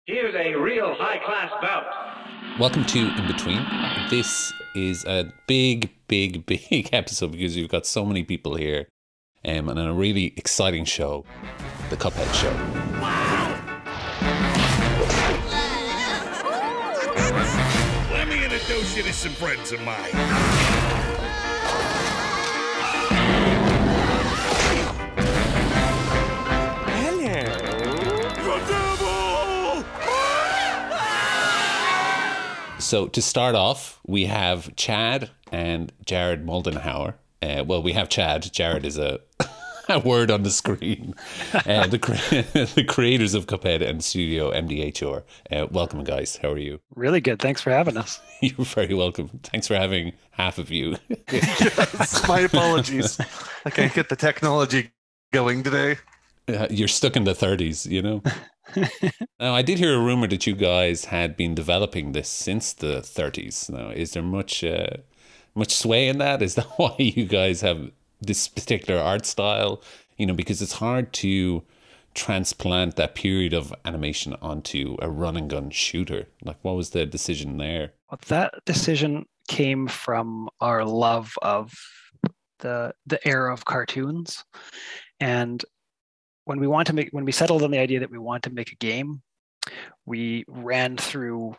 Here's a real high-class bout. Welcome to In Between. This is a big episode because we've got so many people here and a really exciting show, the Cuphead show. Let me introduce you to some friends of mine. So to start off, we have Chad and Jared Moldenhauer. We have Chad. Jared is a word on the screen. The creators of CUPHEAD and Studio MDHR. Welcome, guys. How are you? Really good. Thanks for having us. You're very welcome. Thanks for having half of you. Yes, my apologies. I can't get the technology going today. You're stuck in the 30s, you know? Now, I did hear a rumor that you guys had been developing this since the 30s. Now, is there much sway in that? Is that why you guys have this particular art style? You know, because it's hard to transplant that period of animation onto a run and gun shooter. Like, what was the decision there? Well, that decision came from our love of the era of cartoons, and when we settled on the idea that we want to make a game, we ran through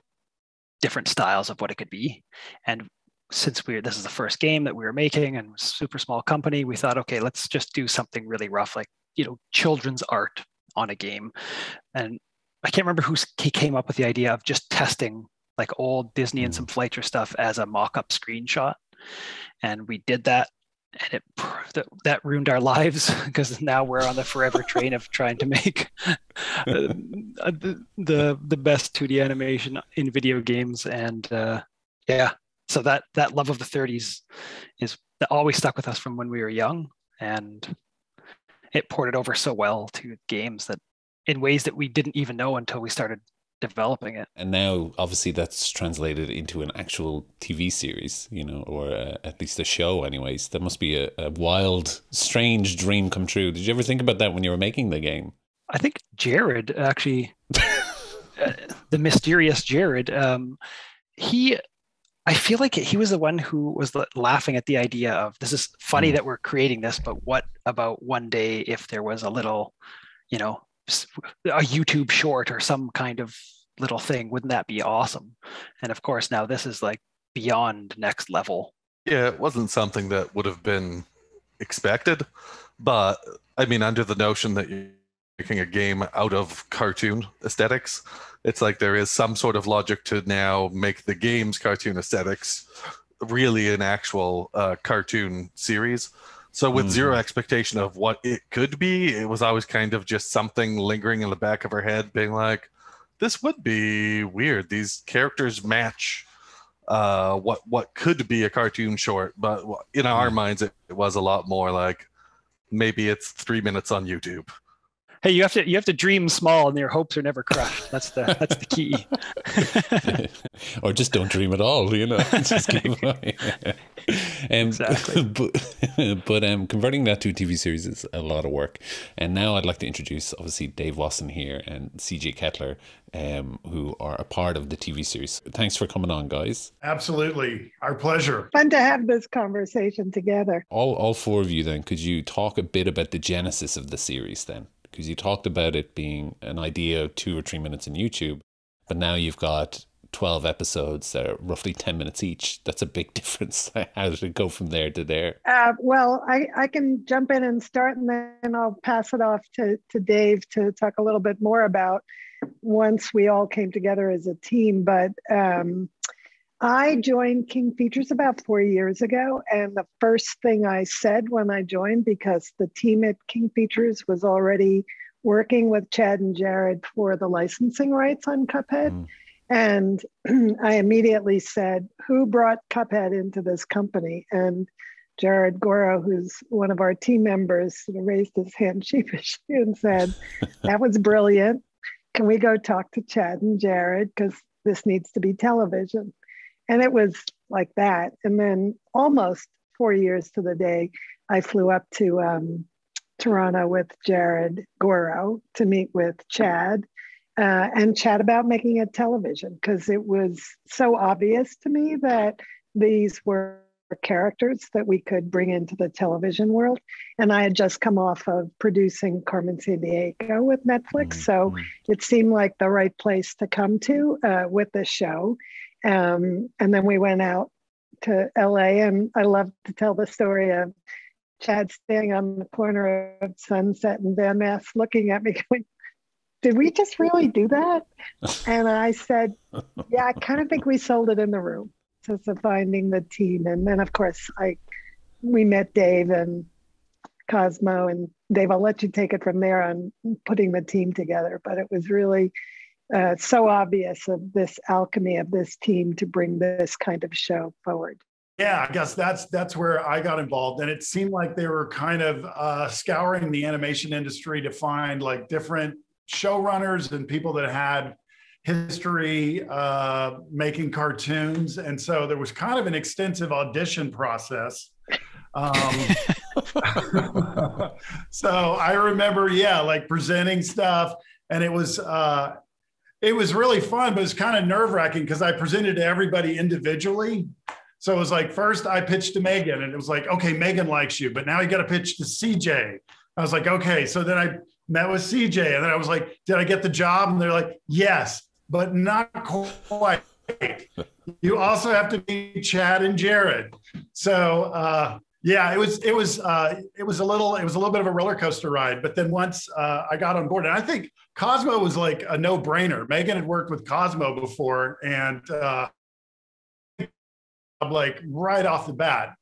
different styles of what it could be. And since this is the first game that we were making and super small company, we thought, okay, let's just do something really rough, like, children's art on a game. And I can't remember who came up with the idea of just testing like old Disney and some Fleischer stuff as a mock-up screenshot. And we did that. And that ruined our lives because now we're on the forever train of trying to make the best 2D animation in video games. And so that love of the 30s that always stuck with us from when we were young, and it ported over so well to games that in ways that we didn't even know until we started developing it. And now obviously that's translated into an actual TV series, or at least a show anyways. That must be a wild, strange dream come true. Did you ever think about that when you were making the game? I think Jared actually, the mysterious Jared, I feel like he was the one who was laughing at the idea of, this is funny that we're creating this, but what about one day if there was a little, a YouTube short or some kind of little thing? Wouldn't that be awesome? And of course, now this is like beyond next level. Yeah, it wasn't something that would have been expected, but I mean, under the notion that you're making a game out of cartoon aesthetics, it's like there is some sort of logic to now make the game's cartoon aesthetics really an actual cartoon series. So with zero expectation of what it could be, it was always kind of just something lingering in the back of our head, being like, this would be weird. These characters match what could be a cartoon short. But in our minds, it was a lot more like, maybe it's 3 minutes on YouTube. Hey, you have to dream small, and your hopes are never crushed. That's the key. Or just don't dream at all, Just keep going. Exactly. But converting that to a TV series is a lot of work. And now I'd like to introduce, obviously, Dave Wasson here and C.J. Kettler, who are a part of the TV series. Thanks for coming on, guys. Absolutely. Our pleasure. Fun to have this conversation together. All four of you then, could you talk a bit about the genesis of the series then? Because you talked about it being an idea of 2 or 3 minutes on YouTube, but now you've got 12 episodes that are roughly 10 minutes each. That's a big difference. How did it go from there to there? Well, I can jump in and start, and then I'll pass it off to Dave to talk a little bit more about once we all came together as a team. But I joined King Features about 4 years ago, and the first thing I said when I joined, because the team at King Features was already working with Chad and Jared for the licensing rights on CUPHEAD, and I immediately said, who brought CUPHEAD into this company? And Jared Goro, who's one of our team members, raised his hand sheepishly and said, that was brilliant. Can we go talk to Chad and Jared? Because this needs to be television. And it was like that. And then almost 4 years to the day, I flew up to Toronto with Jared Goro to meet with Chad and chat about making a television, because it was so obvious to me that these were characters that we could bring into the television world. And I had just come off of producing Carmen Sandiego with Netflix. So it seemed like the right place to come to with the show. And then we went out to LA, and I love to tell the story of Chad standing on the corner of Sunset and Van Ness looking at me going, did we just really do that? And I said, yeah, I kind of think we sold it in the room. So finding the team. And then of course we met Dave and Cosmo, and Dave, I'll let you take it from there on putting the team together. But it was really so obvious of this alchemy of this team to bring this kind of show forward. Yeah, I guess that's where I got involved. And it seemed like they were kind of scouring the animation industry to find like different showrunners and people that had history making cartoons. And so there was kind of an extensive audition process. So I remember, like presenting stuff, and it was really fun, but it was kind of nerve-wracking because I presented to everybody individually. So it was like, first I pitched to Megan, and it was like, okay, Megan likes you, but now you got to pitch to C.J. I was like, okay. So then I met with C.J. and then I was like, did I get the job? And they're like, yes, but not quite. You also have to be Chad and Jared. So it was a little bit of a roller coaster ride. But then once I got on board, and I think Cosmo was like a no-brainer. Megan had worked with Cosmo before, and like right off the bat.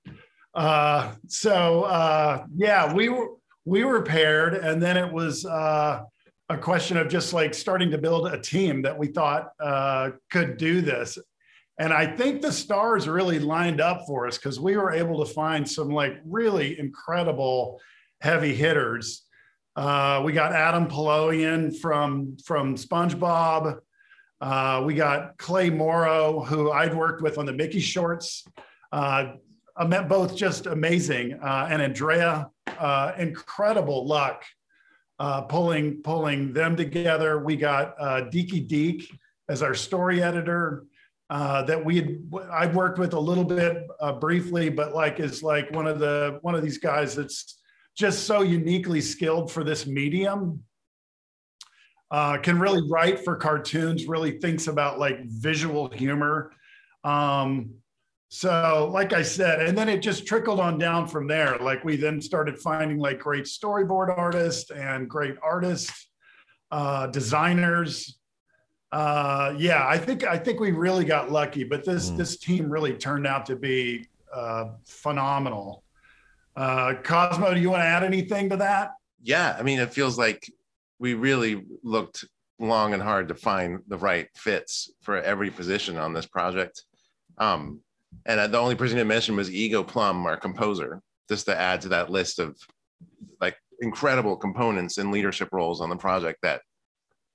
We were paired, and then it was a question of just like starting to build a team that we thought could do this. And I think the stars really lined up for us because we were able to find some like really incredible heavy hitters. We got Adam Poloian from SpongeBob. We got Clay Morrow, who I'd worked with on the Mickey shorts. I met both just amazing. And Andrea, incredible luck pulling them together. We got Deaky Deek as our story editor I'd worked with a little bit briefly, but like is like one of these guys that's just so uniquely skilled for this medium. Can really write for cartoons, really thinks about like visual humor. So like I said, and then it just trickled on down from there. Like we then started finding like great storyboard artists and great artists, designers. I think we really got lucky, but this team really turned out to be phenomenal. Cosmo, do you want to add anything to that? Yeah, I mean, it feels like we really looked long and hard to find the right fits for every position on this project. And the only person you mentioned was Ego Plum, our composer, just to add to that list of like incredible components and leadership roles on the project that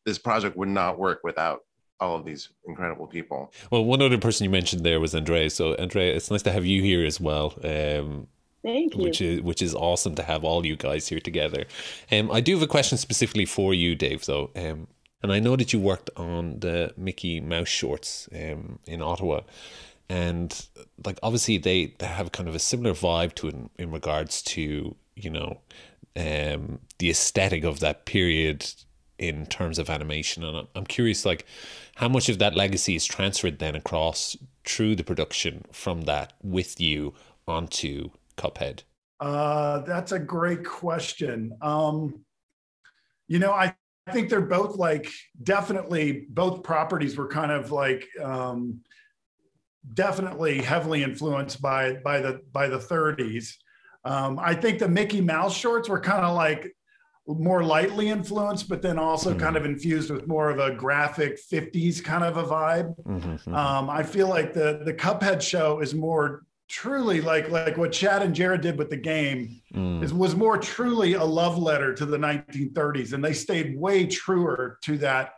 this project would not work without all of these incredible people. Well, one other person you mentioned there was Andrea. So Andrea, it's nice to have you here as well. Thank you. Which is awesome to have all you guys here together. I do have a question specifically for you, Dave, though. And I know that you worked on the Mickey Mouse shorts in Ottawa. And like obviously they have kind of a similar vibe to it in regards to, you know, the aesthetic of that period in terms of animation. And I'm curious, like, how much of that legacy is transferred then across through the production from that with you onto CUPHEAD? That's a great question. You know, I think they're both like, definitely both properties were kind of like, definitely heavily influenced by the 30s. I think the Mickey Mouse shorts were kind of like more lightly influenced, but then also kind of infused with more of a graphic 50s kind of a vibe. I feel like the CUPHEAD show is more truly like what Chad and Jared did with the game was more truly a love letter to the 1930s, and they stayed way truer to that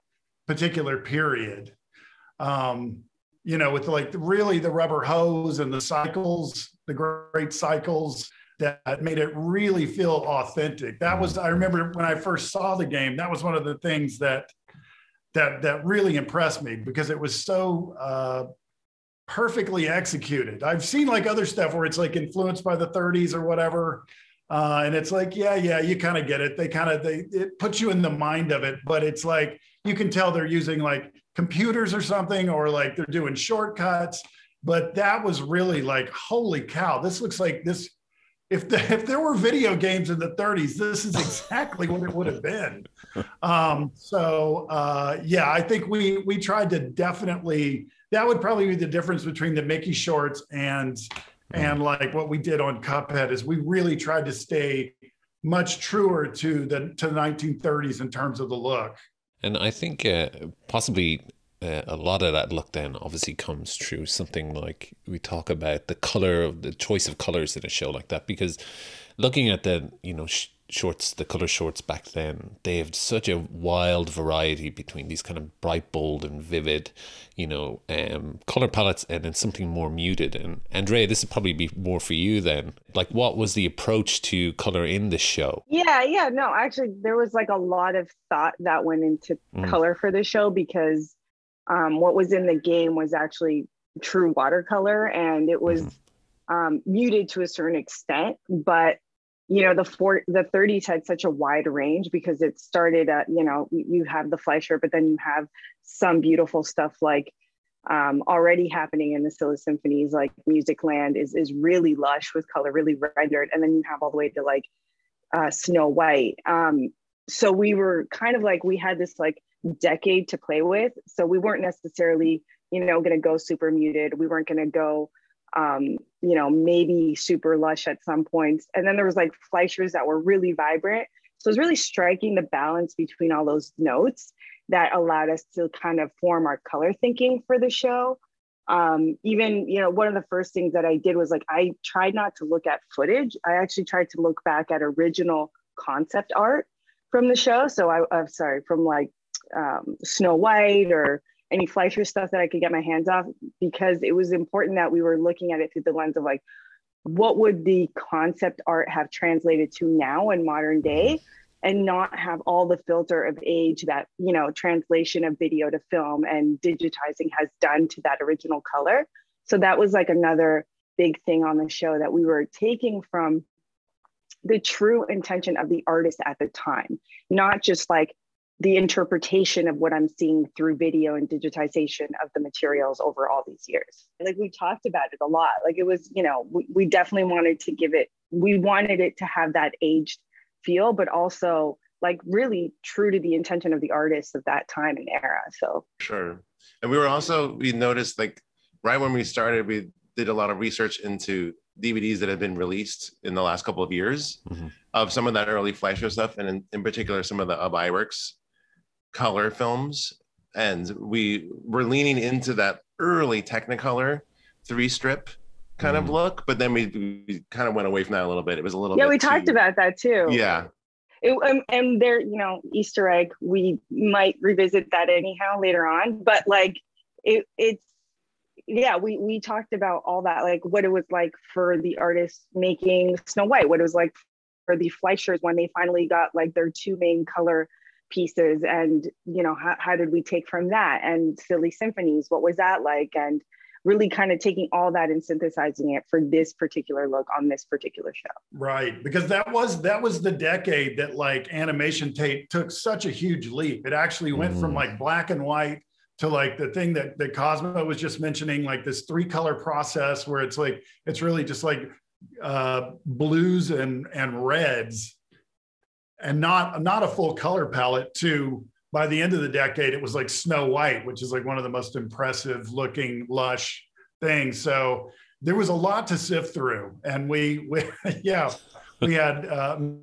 particular period. You know, with like really the rubber hose and the cycles, the great cycles that made it really feel authentic. That was, I remember when I first saw the game, that was one of the things that that really impressed me because it was so perfectly executed. I've seen like other stuff where it's like influenced by the 30s or whatever. And it's like, yeah, you kind of get it. It puts you in the mind of it, but it's like, you can tell they're using like computers or something, or like they're doing shortcuts. But that was really like, holy cow, this looks like this. If there were video games in the 30s, this is exactly what it would have been. I think we tried to definitely, that would probably be the difference between the Mickey shorts and like what we did on Cuphead, is we really tried to stay much truer to the 1930s in terms of the look. And I think possibly a lot of that look then obviously comes through something like we talk about the color of the choice of colors in a show like that, because looking at the shorts, the color shorts back then, they have such a wild variety between these kind of bright, bold and vivid, color palettes, and then something more muted. And Andrea, this would probably be more for you then. Like, what was the approach to color in the show? No, actually there was like a lot of thought that went into color for the show, because what was in the game was actually true watercolor, and it was muted to a certain extent. But the 30s had such a wide range, because it started at, you have the Fleischer, but then you have some beautiful stuff like already happening in the Silly Symphonies, like Music Land is really lush with color, really rendered. And then you have all the way to like Snow White. So we were kind of like, we had this like decade to play with. So we weren't necessarily, going to go super muted. We weren't going to go, maybe super lush at some points. And then there was like Fleischers that were really vibrant. So it was really striking the balance between all those notes that allowed us to kind of form our color thinking for the show. Even, one of the first things that I did was like, I tried not to look at footage. I actually tried to look back at original concept art from the show. So from like Snow White or any Fleischer stuff that I could get my hands off, because it was important that we were looking at it through the lens of like, what would the concept art have translated to now in modern day, and not have all the filter of age that, translation of video to film and digitizing has done to that original color. So that was like another big thing on the show, that we were taking from the true intention of the artist at the time, not just like the interpretation of what I'm seeing through video and digitization of the materials over all these years. Like, we talked about it a lot. Like, it was, we definitely wanted to we wanted it to have that aged feel, but also like really true to the intention of the artists of that time and era. So sure. And we noticed, like, right when we started, we did a lot of research into DVDs that have been released in the last couple of years of some of that early Fleischer stuff, and in particular some of the Iwerks color films. And we were leaning into that early Technicolor 3-strip kind of look, but then we kind of went away from that a little bit. It was a little bit we talked about that too. Yeah. And there, Easter egg, we might revisit that anyhow later on, but like we talked about all that, like what it was like for the artists making Snow White, what it was like for the Fleischers when they finally got like their two main color pieces, and how did we take from that, and Silly Symphonies, what was that like, and really kind of taking all that and synthesizing it for this particular look on this particular show. Right, because that was the decade that like animation took such a huge leap. It actually went from like black and white to like the thing that Cosmo was just mentioning, like this 3-color process where it's like, it's really just like blues and reds, and not a full color palette. To by the end of the decade, it was like Snow White, which is like one of the most impressive looking lush things. So there was a lot to sift through, and we had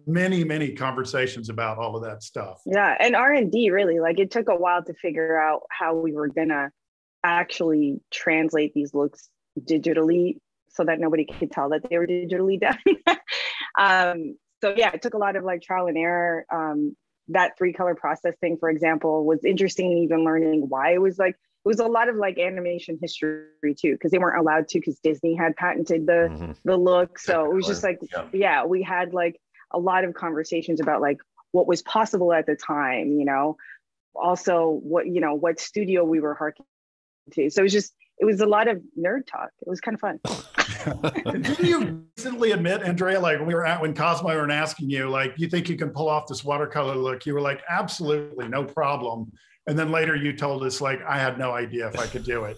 many conversations about all of that stuff. Yeah, and R&D really, like, it took a while to figure out how we were gonna actually translate these looks digitally so that nobody could tell that they were digitally done. So yeah, it took a lot of like trial and error. That 3-color process thing, for example, was interesting, even learning why it was a lot of like animation history too, because they weren't allowed to, because Disney had patented the look. So it was just like, we had like a lot of conversations about like what was possible at the time, also what studio we were harking to. So it was a lot of nerd talk. It was kind of fun. Didn't you recently admit, Andrea, like when Cosmo were asking you, like, you think you can pull off this watercolor look? You were like, absolutely, no problem. And then later you told us, like, I had no idea if I could do it.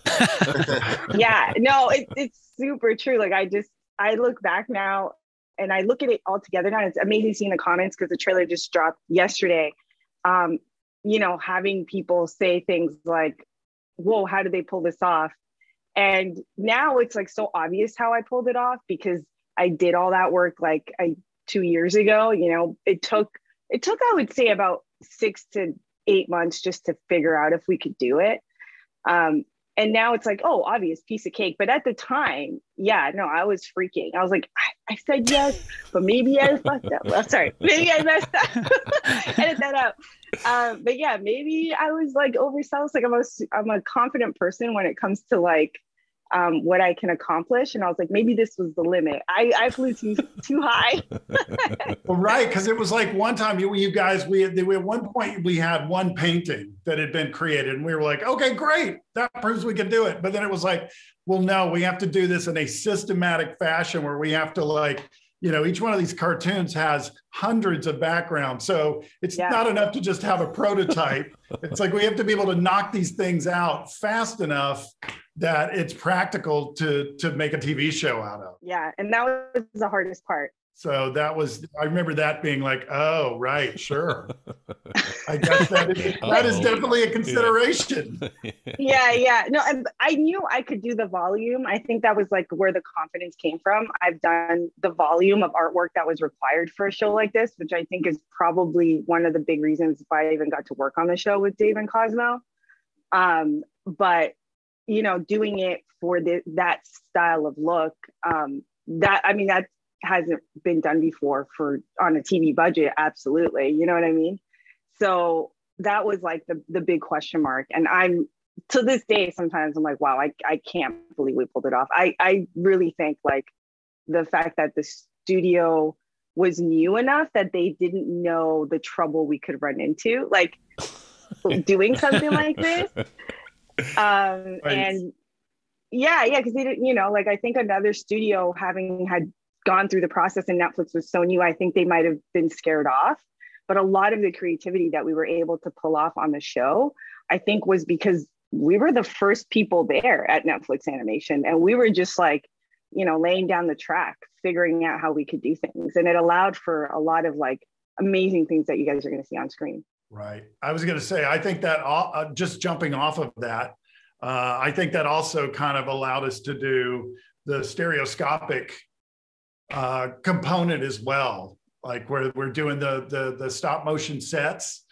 Yeah, no, it's super true. Like, I look back now and I look at it all together now. It's amazing seeing the comments because the trailer just dropped yesterday. Having people say things like, whoa, how did they pull this off? And now it's like so obvious how I pulled it off because I did all that work 2 years ago. It took, I would say, about 6 to 8 months just to figure out if we could do it. And now it's like, oh, obvious, piece of cake. But at the time, yeah, no, I was freaking. I was like, I said yes, but maybe I fucked up. Well, sorry, maybe I messed up. Edit that out. But yeah, maybe I was like overzealous. Like I'm a confident person when it comes to what I can accomplish. And I was like, maybe this was the limit. I flew too high. Well, right. Because it was like one time you guys, at one point we had one painting that had been created and we were like, okay, great. That proves we can do it. But then it was like, well, no, we have to do this in a systematic fashion where we have to each one of these cartoons has hundreds of backgrounds. So it's not enough to just have a prototype. It's like we have to be able to knock these things out fast enough that it's practical to make a TV show out of. Yeah, and that was the hardest part. So I remember that being like, oh, right, sure. I guess that is definitely a consideration. Yeah. No, I knew I could do the volume. I think that was where the confidence came from. I've done the volume of artwork that was required for a show like this, which I think is probably one of the big reasons why I even got to work on the show with Dave and Cosmo. But doing it for that style of look, that hasn't been done before on a TV budget. Absolutely. You know what I mean? So that was the big question mark. And to this day, sometimes I'm like, wow, I can't believe we pulled it off. I really think the fact that the studio was new enough that they didn't know the trouble we could run into, doing something like this. Right. And yeah, because they didn't, I think another studio having had gone through the process and Netflix was so new, I think they might have been scared off. But a lot of the creativity that we were able to pull off on the show, I think was because we were the first people there at Netflix Animation. And we were just laying down the track, figuring out how we could do things. And it allowed for a lot of amazing things that you guys are going to see on screen. Right. I was going to say, I think that just jumping off of that, I think that also kind of allowed us to do the stereoscopic component as well. Where we're doing the stop motion sets,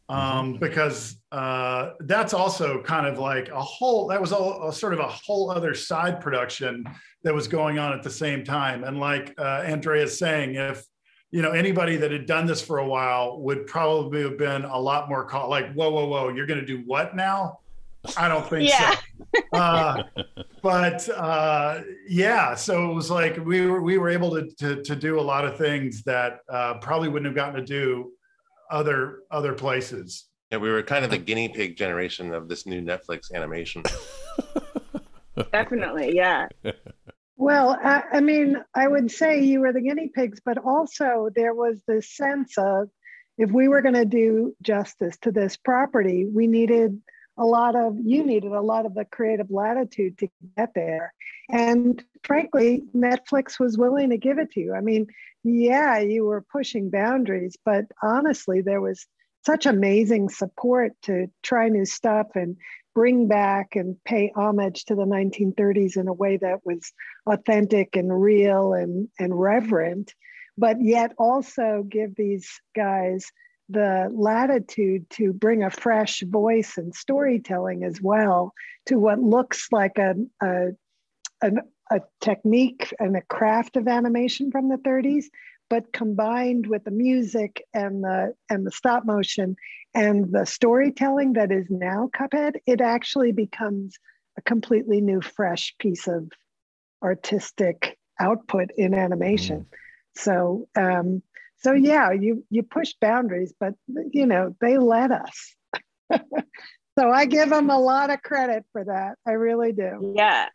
because that's also kind of that was sort of a whole other side production that was going on at the same time. And Andrea's saying, if anybody that had done this for a while would probably have been a lot more whoa, you're going to do what now? I don't think so. But so it was we were able to do a lot of things that probably wouldn't have gotten to do other places. Yeah, we were kind of the guinea pig generation of this new Netflix animation. Definitely, yeah. Well, I would say you were the guinea pigs, but also there was this sense of if we were going to do justice to this property, you needed a lot of the creative latitude to get there. And frankly, Netflix was willing to give it to you. You were pushing boundaries, but honestly, there was such amazing support to try new stuff and bring back and pay homage to the 1930s in a way that was authentic and real and reverent, but yet also give these guys the latitude to bring a fresh voice and storytelling as well to what looks like a technique and a craft of animation from the 30s, but combined with the music and the stop motion and the storytelling that is now CUPHEAD, it actually becomes a completely new, fresh piece of artistic output in animation. So yeah, you push boundaries, but they let us. So I give them a lot of credit for that. I really do. Yeah.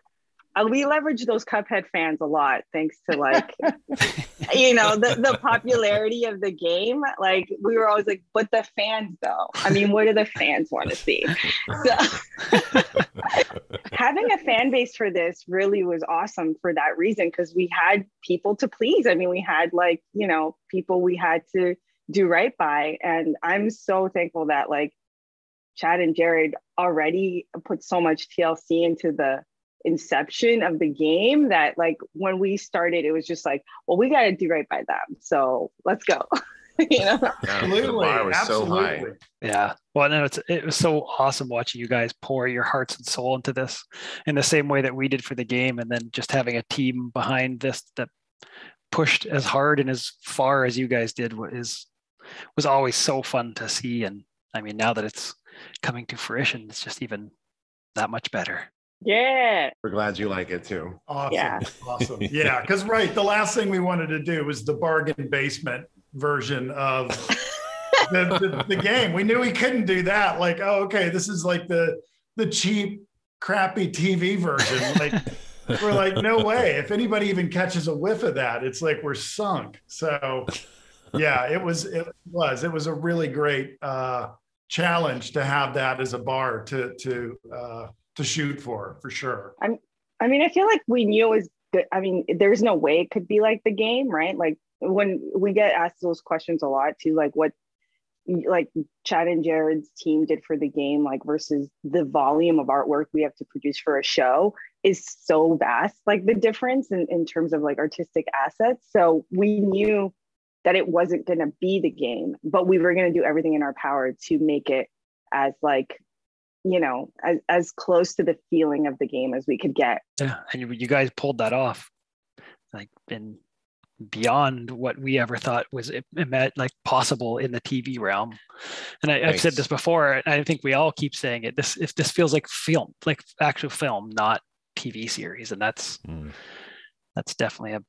We leverage those Cuphead fans a lot, thanks to like, the popularity of the game. Like we were always like, but the fans though, I mean, what do the fans want to see? So having a fan base for this really was awesome for that reason, because we had people to please. I mean, we had like, people we had to do right by. And I'm so thankful that like Chad and Jared already put so much TLC into the inception of the game that like when we started, it was just like, well, we got to do right by them. So let's go. Absolutely. The bar was so high. Yeah. Well, no, it was so awesome watching you guys pour your hearts and soul into this in the same way that we did for the game. And then just having a team behind this that pushed as hard and as far as you guys did was always so fun to see. And I mean, now that it's coming to fruition, it's just even that much better. Yeah. We're glad you like it too. Awesome. Yeah. Awesome. Yeah. Because the last thing we wanted to do was the bargain basement version of the game. We knew we couldn't do that. Like, oh, okay, this is like the cheap, crappy TV version. Like we're like, no way. If anybody even catches a whiff of that, it's like we're sunk. So yeah, it was a really great challenge to have that as a bar to shoot for sure. I mean, I feel like we knew it was good. I mean, there's no way it could be like the game, right? Like when we get asked those questions a lot too, like what like Chad and Jared's team did for the game, like versus the volume of artwork we have to produce for a show is so vast, like the difference in terms of like artistic assets. So we knew that it wasn't going to be the game, but we were going to do everything in our power to make it as like, as close to the feeling of the game as we could get. Yeah, and you guys pulled that off, like been beyond what we ever thought was like possible in the TV realm. And I've said this before, and I think we all keep saying it. This feels like film, like actual film, not TV series, and that's definitely you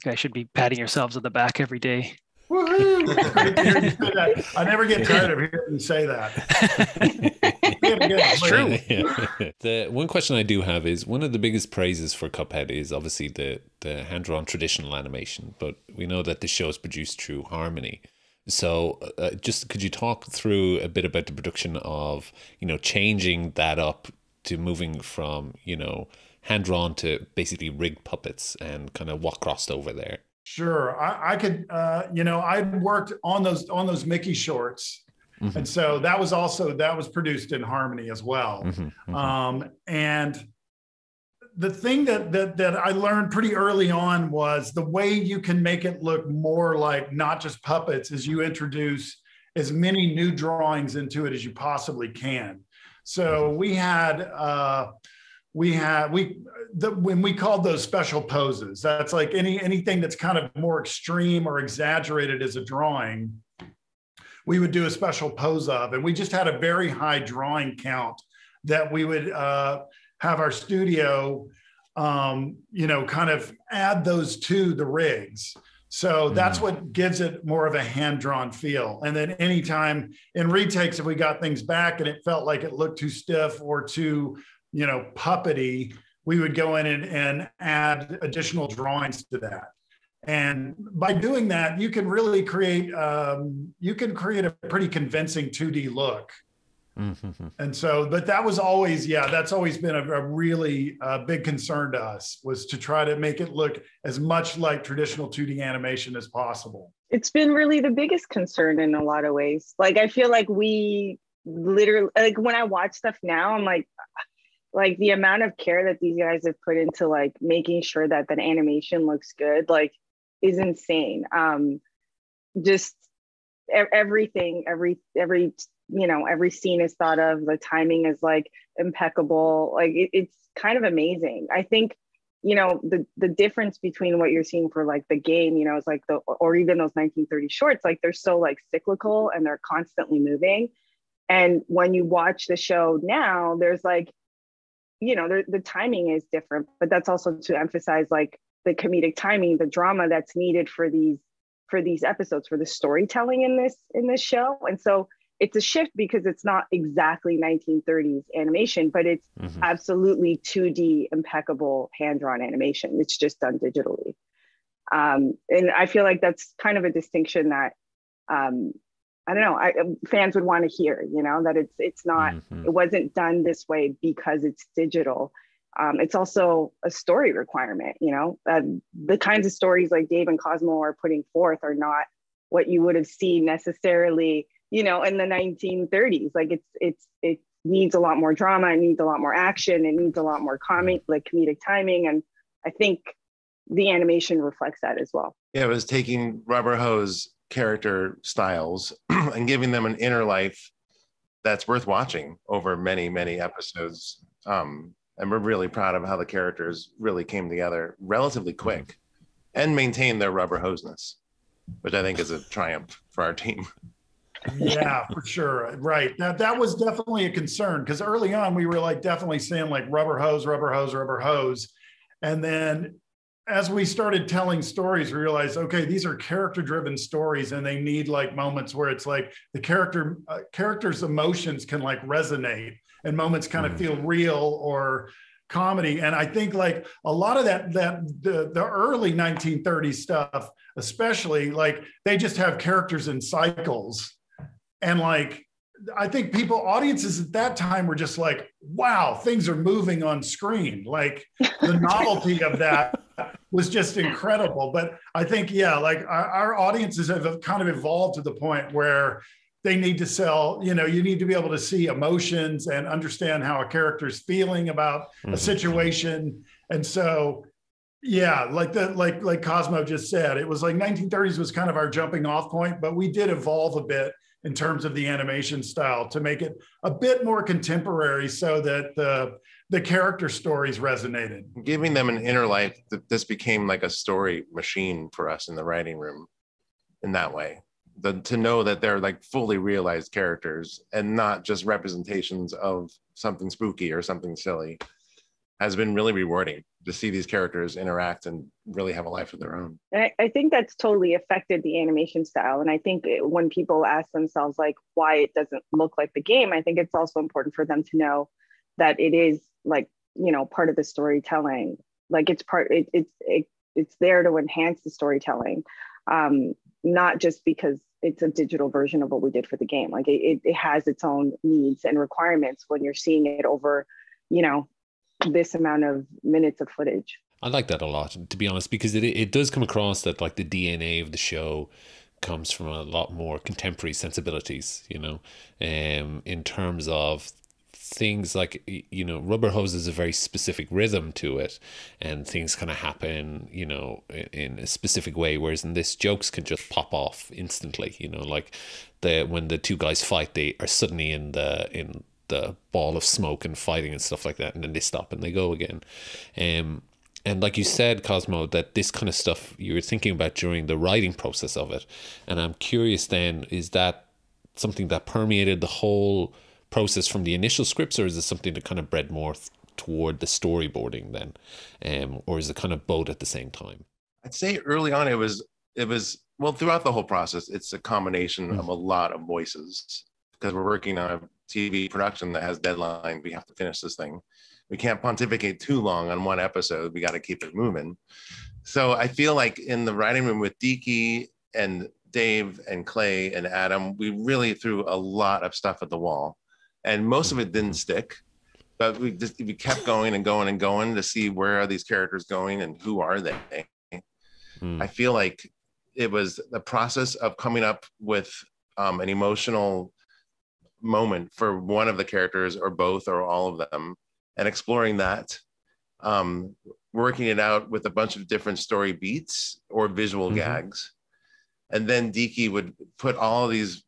guys should be patting yourselves on the back every day. Woohoo! I never get tired of hearing you say that. It's true. Yeah. The one question I do have is, one of the biggest praises for Cuphead is obviously the hand-drawn traditional animation, but we know that the show is produced through Harmony. So just could you talk through a bit about the production of, changing that up to moving from, hand-drawn to basically rigged puppets, and kind of what crossed over there? Sure. I could, I worked on those Mickey shorts. Mm-hmm. And so that was produced in Harmony as well. Mm-hmm, mm-hmm. And the thing that I learned pretty early on was the way you can make it look more like not just puppets is you introduce as many new drawings into it as you possibly can. So we had, when we called those special poses, that's like anything that's kind of more extreme or exaggerated as a drawing, we would do a special pose of, and we just had a very high drawing count that we would have our studio, kind of add those to the rigs. So that's what gives it more of a hand-drawn feel. And then anytime in retakes, if we got things back and it felt like it looked too stiff or too, puppety, we would go in and add additional drawings to that. And by doing that, you can really create a pretty convincing 2D look. Mm-hmm. And so, but that was always, that's always been a really big concern to us, was to try to make it look as much like traditional 2D animation as possible. It's been really the biggest concern in a lot of ways. Like, I feel like we literally, like when I watch stuff now, I'm like the amount of care that these guys have put into like making sure that the animation looks good, like, is insane. Just everything, every scene is thought of. The timing is like impeccable. Like it's kind of amazing. I think, the difference between what you're seeing for like the game, it's like or even those 1930 shorts, like they're so like cyclical and they're constantly moving. And when you watch the show now, there's like, the timing is different, but that's also to emphasize like the comedic timing, the drama that's needed for these episodes, for the storytelling in this show. And so it's a shift because it's not exactly 1930s animation, but it's absolutely 2D impeccable hand-drawn animation. It's just done digitally. And I feel like that's kind of a distinction that I don't know, fans would want to hear, you know, that it's not, it wasn't done this way because it's digital. It's also a story requirement, you know, the kinds of stories like Dave and Cosmo are putting forth are not what you would have seen necessarily, you know, in the 1930s. Like it needs a lot more drama, it needs a lot more action, it needs a lot more comedic timing. And I think the animation reflects that as well. Yeah, it was taking Rubber Hose character styles and giving them an inner life that's worth watching over many, many episodes. And we're really proud of how the characters really came together relatively quick and maintained their rubber hoseness, which I think is a triumph for our team. Yeah, for sure. Right. That was definitely a concern because early on we were like definitely saying like rubber hose, rubber hose, rubber hose. And then as we started telling stories, we realized, okay, these are character-driven stories, and they need like moments where it's like the character's emotions can like resonate, and moments kind of feel real or comedy. And I think like a lot of the early 1930s stuff, especially, like they just have characters in cycles, and like I think audiences at that time were just like, wow, things are moving on screen. Like the novelty of that was just incredible. But I think, yeah, like our audiences have kind of evolved to the point where they need to sell, you know, you need to be able to see emotions and understand how a character's feeling about a situation. And so, yeah, like Cosmo just said, it was like 1930s was kind of our jumping off point, but we did evolve a bit in terms of the animation style to make it a bit more contemporary so that the character stories resonated. Giving them an inner life, this became like a story machine for us in the writing room in that way. To know that they're like fully realized characters and not just representations of something spooky or something silly has been really rewarding to see these characters interact and really have a life of their own. And I think that's totally affected the animation style. And I think when people ask themselves like why it doesn't look like the game, I think it's also important for them to know that it is like, you know, part of the storytelling. Like it's there to enhance the storytelling, not just because it's a digital version of what we did for the game. Like it has its own needs and requirements when you're seeing it over, you know, this amount of minutes of footage. I like that a lot, to be honest, because it does come across that like the DNA of the show comes from a lot more contemporary sensibilities, you know, in terms of things like, you know, Rubber Hose is a very specific rhythm to it, and things kind of happen, you know, in a specific way, whereas in this, jokes can just pop off instantly, you know, like when the two guys fight, they are suddenly in the ball of smoke and fighting and stuff like that, and then they stop and they go again. And like you said, Cosmo, that this kind of stuff you were thinking about during the writing process of it, and I'm curious then, is that something that permeated the whole process from the initial scripts, or is it something that kind of bred more toward the storyboarding then, or is it kind of both at the same time? I'd say early on it was well, throughout the whole process it's a combination of a lot of voices, because we're working on a TV production that has deadline. We have to finish this thing. We can't pontificate too long on one episode. We got to keep it moving. So I feel like in the writing room with Deaky and Dave and Clay and Adam, we really threw a lot of stuff at the wall, and most of it didn't stick, but we kept going and going and going to see where are these characters going and who are they. I feel like it was the process of coming up with an emotional moment for one of the characters or both or all of them, and exploring that, working it out with a bunch of different story beats or visual gags. And then Deaky would put all of these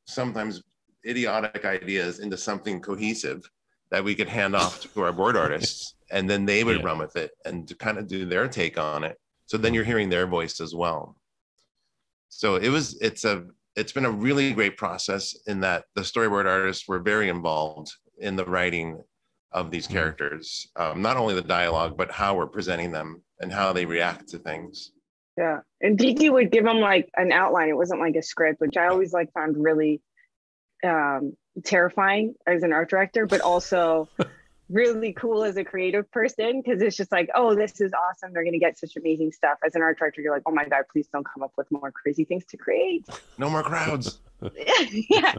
sometimes idiotic ideas into something cohesive that we could hand off to our board artists, and then they would run with it and to kind of do their take on it. So then you're hearing their voice as well. So it's been a really great process in that the storyboard artists were very involved in the writing of these characters, not only the dialogue, but how we're presenting them and how they react to things. Yeah, and Deaky would give them like an outline. It wasn't like a script, which I always like found really terrifying as an art director, but also really cool as a creative person, because it's just like, oh, this is awesome. They're going to get such amazing stuff. As an art director, you're like, oh my God, please don't come up with more crazy things to create. No more crowds. Yeah.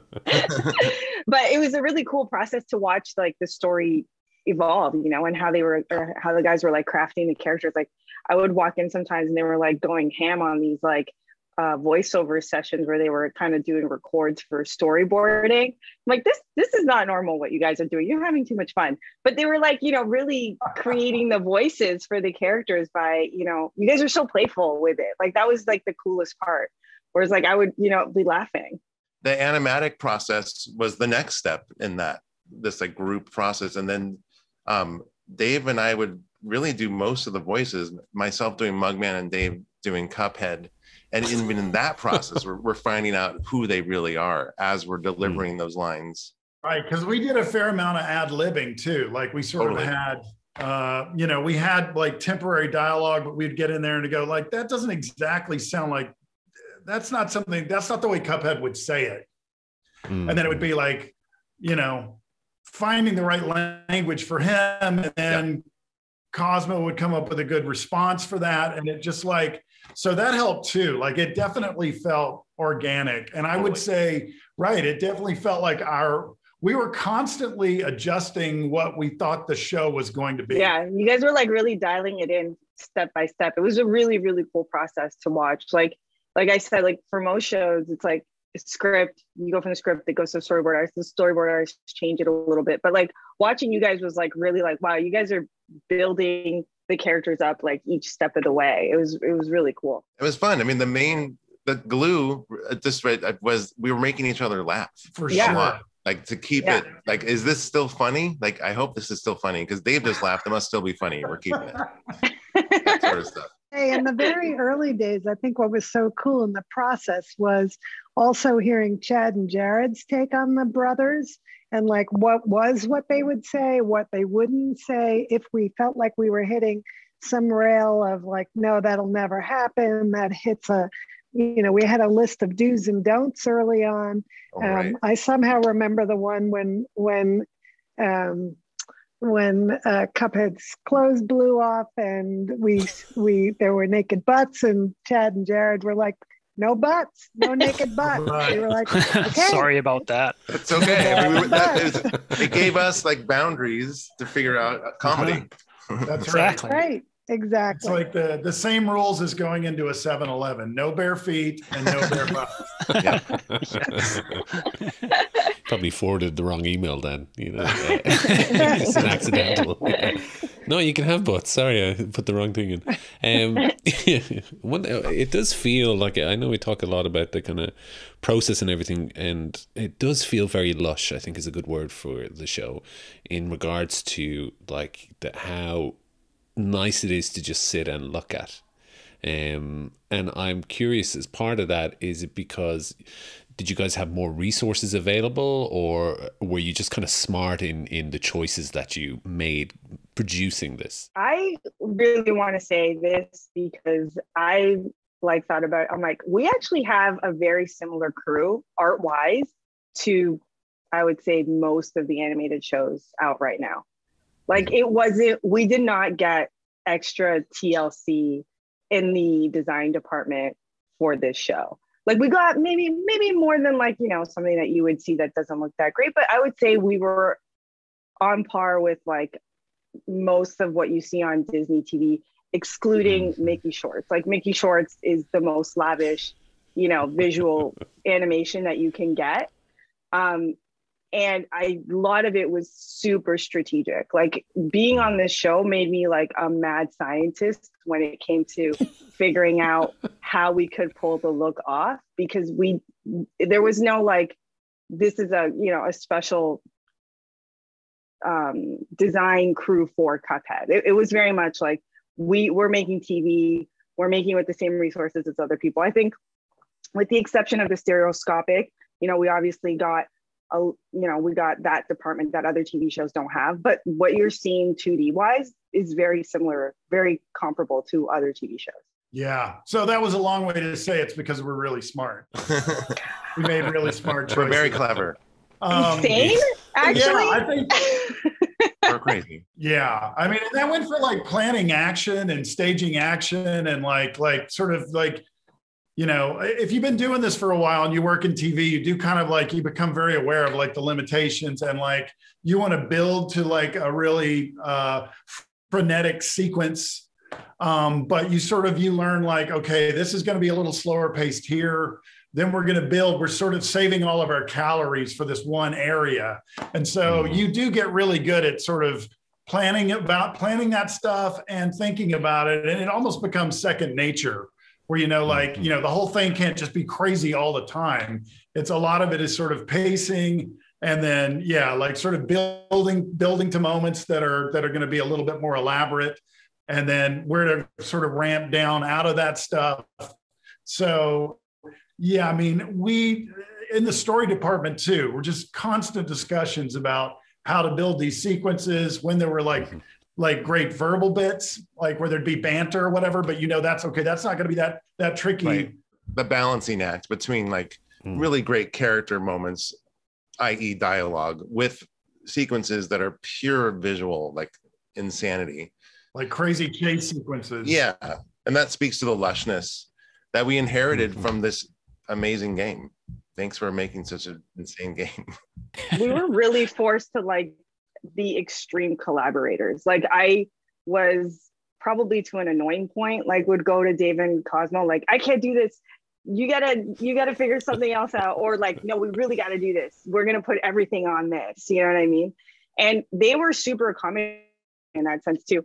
But it was a really cool process to watch, like the story evolve, you know, and how the guys were like crafting the characters. Like I would walk in sometimes and they were like going ham on these like voiceover sessions where they were kind of doing records for storyboarding. I'm like, this is not normal what you guys are doing. You're having too much fun. But they were like, you know, really creating the voices for the characters by, you know, you guys are so playful with it. Like that was like the coolest part. Whereas like I would, you know, be laughing. The animatic process was the next step in this like group process. And then Dave and I would really do most of the voices, myself doing Mugman and Dave doing Cuphead. And even in that process, we're finding out who they really are as we're delivering those lines. Right, because we did a fair amount of ad-libbing too. Like we sort of had, you know, we had like temporary dialogue, but we'd get in there and go like, that doesn't exactly sound like, that's not the way Cuphead would say it. And then it would be like, you know, finding the right language for him, and then Cosmo would come up with a good response for that. And it just like, so that helped too. Like it definitely felt organic. And I would say, right, it definitely felt like we were constantly adjusting what we thought the show was going to be. Yeah, you guys were like really dialing it in step by step. It was a really, really cool process to watch. Like I said, like for most shows, it's like a script, you go from the script, it goes to storyboard artists, the storyboard artists change it a little bit. But like watching you guys was like really like, wow, you guys are building the characters up like each step of the way. It was really cool. It was fun. I mean, the glue just was we were making each other laugh for sure. Like to keep it like, is this still funny? Like, I hope this is still funny because Dave just laughed. It must still be funny. We're keeping it. That sort of stuff. Hey, in the very early days, I think what was so cool in the process was also hearing Chad and Jared's take on the brothers and like what they would say, what they wouldn't say, if we felt like we were hitting some rail of like, no, that'll never happen. That hits you know, we had a list of do's and don'ts early on. Right. I somehow remember the one when Cuphead's clothes blew off and there were naked butts, and Chad and Jared were like, no butts, no naked butts. Right. They were like, okay. Sorry about that. It's okay. I mean, it gave us like boundaries to figure out comedy. That's exactly. Right. Exactly. It's like the same rules as going into a 7-Eleven. No bare feet and no bare butts. Probably forwarded the wrong email then, you know. It's an accidental. No, you can have butts. Sorry, I put the wrong thing in. It does feel like, I know we talk a lot about the kind of process and everything, and it does feel very lush, I think is a good word for the show, in regards to like how nice it is to just sit and look at. And I'm curious, as part of that, is it because did you guys have more resources available, or were you just kind of smart in the choices that you made producing this? I really want to say this because I like thought about it. I'm like, we actually have a very similar crew art wise to, I would say, most of the animated shows out right now. Like we did not get extra TLC in the design department for this show. Like we got maybe more than like, you know, something that you would see that doesn't look that great, but I would say we were on par with like most of what you see on Disney TV, excluding Mickey Shorts. Like Mickey Shorts is the most lavish, you know, visual animation that you can get. And a lot of it was super strategic. Like being on this show made me like a mad scientist when it came to figuring out how we could pull the look off, because there was no like, this is a special design crew for Cuphead. It was very much like we're making TV, we're making it with the same resources as other people. I think with the exception of the stereoscopic, you know, we obviously got we got that department that other TV shows don't have, but what you're seeing 2D wise is very similar, very comparable to other TV shows. Yeah. So that was a long way to say it's because we're really smart. We made really smart choices. We're very clever. Insane, actually. Yeah, I think we're crazy. Yeah, I mean, and that went for like planning action and staging action and like sort of like, you know, if you've been doing this for a while and you work in TV, you do kind of like, you become very aware of like the limitations and like you want to build to like a really frenetic sequence. But you learn like, okay, this is going to be a little slower paced here. Then we're going to build, we're sort of saving all of our calories for this one area. And so you do get really good at sort of planning that stuff and thinking about it. And it almost becomes second nature where, you know, like, you know, the whole thing can't just be crazy all the time. It's a lot of it is sort of pacing and then, yeah, like sort of building to moments that are going to be a little bit more elaborate. And then where to sort of ramp down out of that stuff. So, yeah, I mean, we, in the story department too, we're just constant discussions about how to build these sequences when there were like great verbal bits, like where there'd be banter or whatever, but you know, that's okay. That's not going to be that tricky. Right. The balancing act between like really great character moments, i.e. dialogue, with sequences that are pure visual, like insanity. Like crazy chase sequences. Yeah. And that speaks to the lushness that we inherited from this amazing game. Thanks for making such an insane game. We were really forced to like be extreme collaborators. Like I was probably to an annoying point, like would go to Dave and Cosmo, like, I can't do this. You gotta figure something else out. Or like, no, we really gotta do this. We're gonna put everything on this. You know what I mean? And they were super accommodating in that sense too.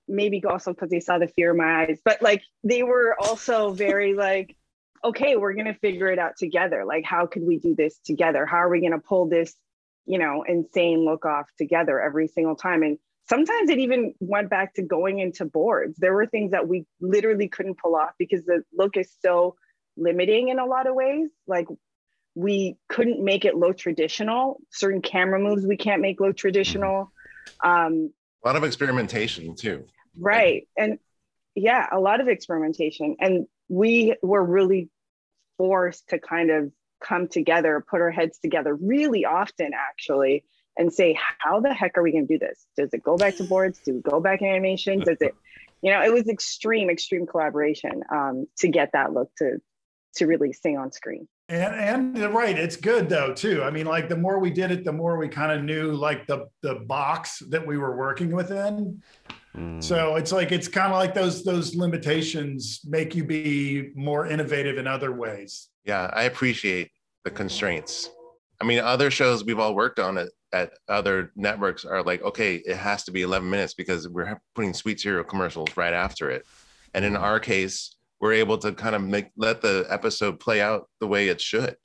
Maybe also because they saw the fear in my eyes, but like they were also very like, okay, we're going to figure it out together. Like, how could we do this together? How are we going to pull this, you know, insane look off together every single time? And sometimes it even went back to going into boards. There were things that we literally couldn't pull off because the look is so limiting in a lot of ways. Like we couldn't make it look traditional. Certain camera moves we can't make look traditional. A lot of experimentation too. Right. And yeah, a lot of experimentation. And we were really forced to kind of come together, put our heads together really often actually, and say, how the heck are we going to do this? Does it go back to boards? Do we go back in animation? Does it, you know, it was extreme collaboration to get that look to really sing on screen. And right, it's good though too. I mean, like the more we did it, the more we kind of knew like the box that we were working within. So it's like, it's kind of like those limitations make you be more innovative in other ways. Yeah, I appreciate the constraints. I mean, other shows we've all worked on at other networks are like, okay, it has to be 11 minutes because we're putting sweet cereal commercials right after it. And in our case, we're able to kind of let the episode play out the way it should.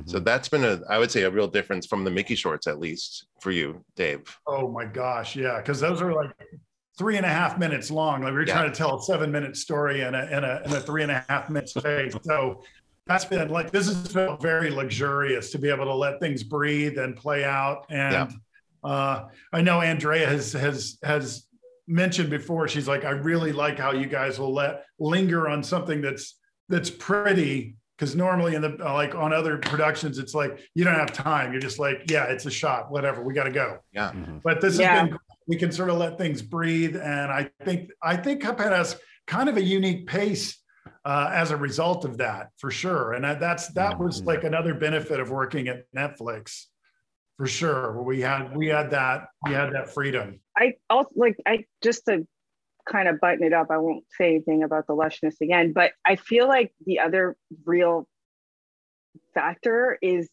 So that's been I would say a real difference from the Mickey shorts, at least for you, Dave. Oh my gosh. Yeah. Cause those are like 3.5 minutes long. Like we're trying to tell a 7-minute story in a 3.5 minute space. So that's been like, this has felt very luxurious to be able to let things breathe and play out. And I know Andrea has mentioned before, she's like, I really like how you guys will linger on something that's pretty, because normally in the like on other productions, it's like you don't have time. You're just like, yeah, it's a shot, whatever, we got to go. Yeah. But this has been, we can sort of let things breathe, and I think CUPHEAD has kind of a unique pace as a result of that, for sure. And that was like another benefit of working at Netflix, for sure. We had that freedom. I also just to kind of button it up, I won't say anything about the lushness again, but I feel like the other real factor is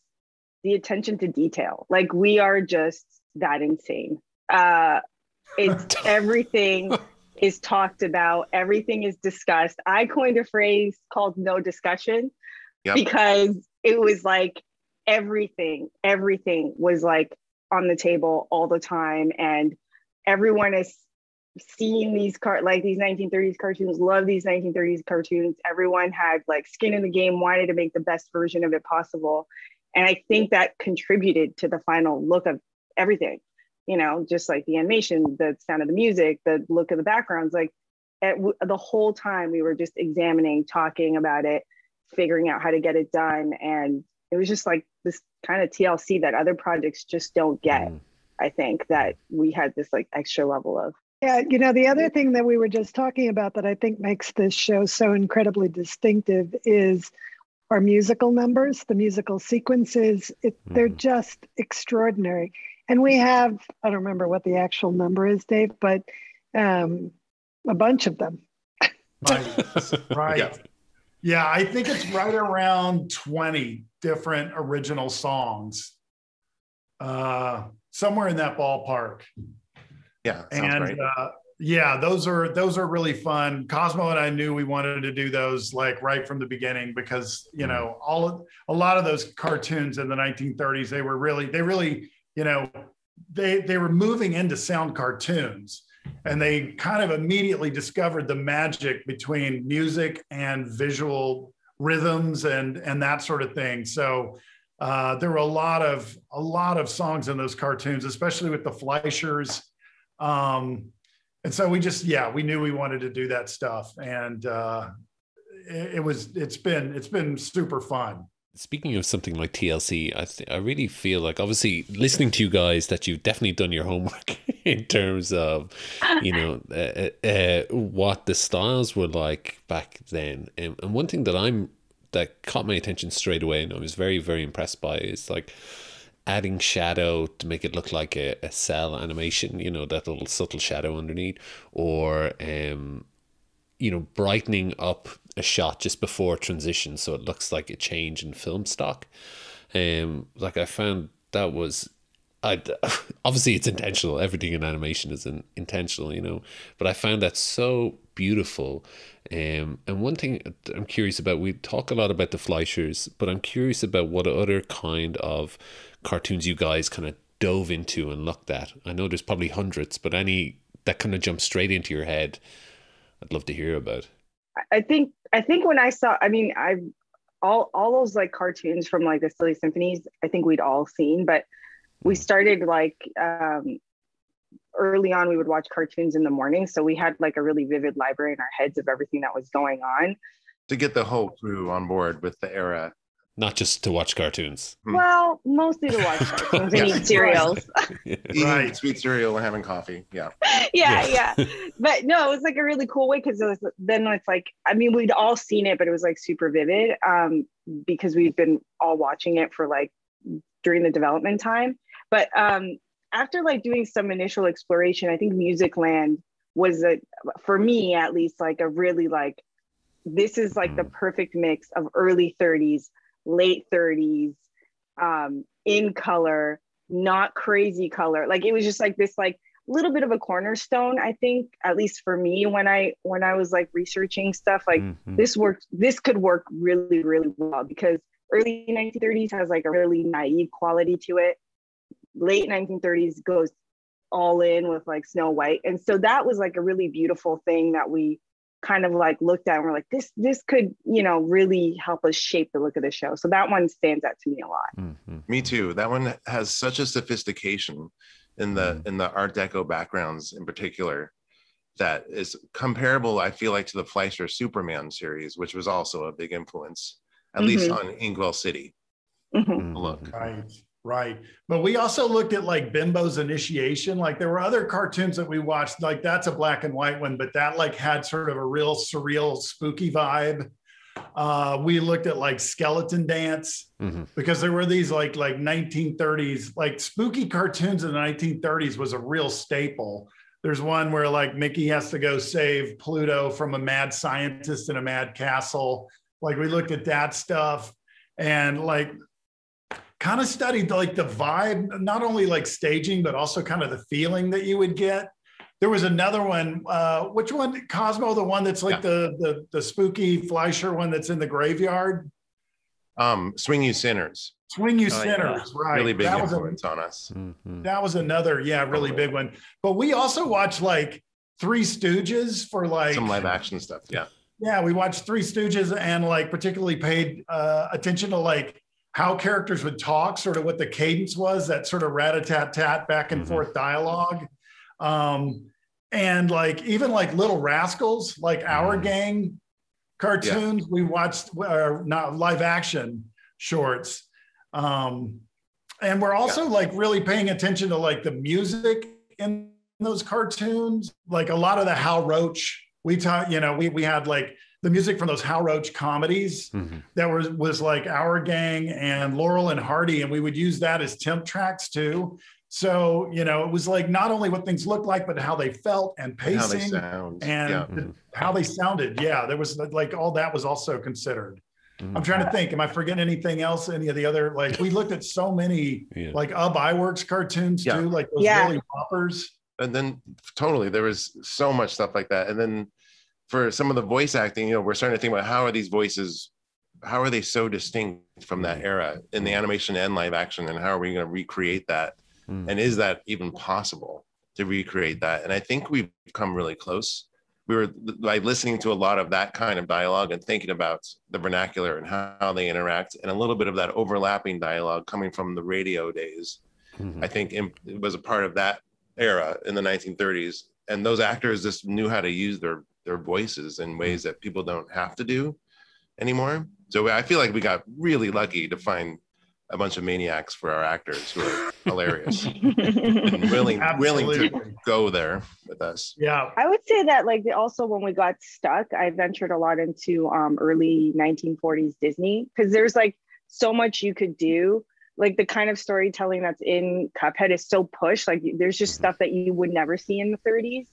the attention to detail. Like we are just that insane. It's everything is talked about, everything is discussed. I coined a phrase called no discussion because it was like everything was like on the table all the time, and everyone is seeing these 1930s cartoons, love these 1930s cartoons. Everyone had like skin in the game, wanted to make the best version of it possible. And I think that contributed to the final look of everything, you know, just like the animation, the sound of the music, the look of the backgrounds, like the whole time we were just examining, talking about it, figuring out how to get it done. And it was just like this kind of TLC that other projects just don't get. I think that we had this like extra level of. Yeah, you know, the other thing that we were just talking about that I think makes this show so incredibly distinctive is our musical numbers, the musical sequences. They're just extraordinary. And we have, I don't remember what the actual number is, Dave, but a bunch of them. Right. Yeah, I think it's right around 20 different original songs. Somewhere in that ballpark. Yeah, and yeah, those are really fun. Cosmo and I knew we wanted to do those like right from the beginning because you know a lot of those cartoons in the 1930s they really you know they were moving into sound cartoons, and they kind of immediately discovered the magic between music and visual rhythms and that sort of thing. So there were a lot of songs in those cartoons, especially with the Fleischers. And so we knew we wanted to do that stuff, and it's been super fun. Speaking of something like TLC, I really feel like, obviously listening to you guys, that you've definitely done your homework in terms of, you know, what the styles were like back then. And one thing that caught my attention straight away, and I was very, very impressed by, is like adding shadow to make it look like a cell animation, you know, that little subtle shadow underneath, or you know, brightening up a shot just before transition so it looks like a change in film stock. Like I found that was, obviously it's intentional, everything in animation is intentional, you know, but I found that so beautiful. And one thing I'm curious about, we talk a lot about the Fleischers, but I'm curious about what other kind of cartoons you guys kind of dove into and looked at. I know there's probably hundreds, but any that kind of jump straight into your head, I'd love to hear about. I think when I saw, I mean, all those like cartoons from like the Silly Symphonies, I think we'd all seen, but we started like early on, we would watch cartoons in the morning. So we had like a really vivid library in our heads of everything that was going on. To get the whole crew on board with the era. Not just to watch cartoons. Well, mostly to watch cartoons and eat cereals. Eating sweet cereal and having coffee. Yeah. Yeah. But no, it was like a really cool way, because then it's like, I mean, we'd all seen it, but it was like super vivid because we've been all watching it for like during the development time. But after like doing some initial exploration, I think Musicland was, for me at least, like a really like, this is like the perfect mix of early 30s, late 30s, in color, not crazy color. Like it was just like this like little bit of a cornerstone, I think, at least for me, when I was like researching stuff, like this could work really, really well, because early 1930s has like a really naive quality to it. Late 1930s goes all in with like Snow White. And so that was like a really beautiful thing that we kind of like looked at and we're like, this could, you know, really help us shape the look of the show. So that one stands out to me a lot. Me too. That one has such a sophistication in the Art Deco backgrounds in particular that is comparable, I feel like, to the Fleischer Superman series, which was also a big influence, at least on Inkwell City. Look. Right. But we also looked at like Bimbo's Initiation. Like there were other cartoons that we watched, like that's a black and white one, but that like had sort of a real surreal, spooky vibe. We looked at like Skeleton Dance because there were these like 1930s, like spooky cartoons in the 1930s was a real staple. There's one where like Mickey has to go save Pluto from a mad scientist in a mad castle. Like we looked at that stuff and like kind of studied like the vibe, not only like staging, but also kind of the feeling that you would get. There was another one, which one, Cosmo, the one that's like the spooky Fleischer one that's in the graveyard? Swing You Sinners. Swing You Sinners, right. Really big influence on us. That was another, really big one. But we also watched like Three Stooges for like- some live action stuff, yeah. Yeah, we watched Three Stooges and like particularly paid attention to like how characters would talk, sort of what the cadence was, that sort of rat-a-tat-tat back and forth dialogue. And like, even like Little Rascals, like Our Gang cartoons, we watched, not live action shorts. And we're also like really paying attention to like the music in those cartoons. Like a lot of the Hal Roach, we had like the music from those Hal Roach comedies that was like Our Gang and Laurel and Hardy, and we would use that as temp tracks too. So, it was like not only what things looked like, but how they felt and pacing and how they sounded. Yeah, there was like all that was also considered. I'm trying to think, am I forgetting anything else? Any of the other, like we looked at so many like Iwerks cartoons too, like those really poppers. And then totally, there was so much stuff like that. And then for some of the voice acting, we're starting to think about how are these voices, how are they so distinct from that era in the animation and live action, and how are we going to recreate that? And is that even possible to recreate that? And I think we've come really close. We were like listening to a lot of that kind of dialogue and thinking about the vernacular and how they interact, and a little bit of that overlapping dialogue coming from the radio days. I think it was a part of that era in the 1930s. And those actors just knew how to use their voices in ways that people don't have to do anymore. So I feel like we got really lucky to find a bunch of maniacs for our actors who are hilarious and willing to go there with us. Yeah. I would say that like also when we got stuck, I ventured a lot into early 1940s Disney, because there's like so much you could do. Like the kind of storytelling that's in Cuphead is so pushed. Like there's just stuff that you would never see in the 30s.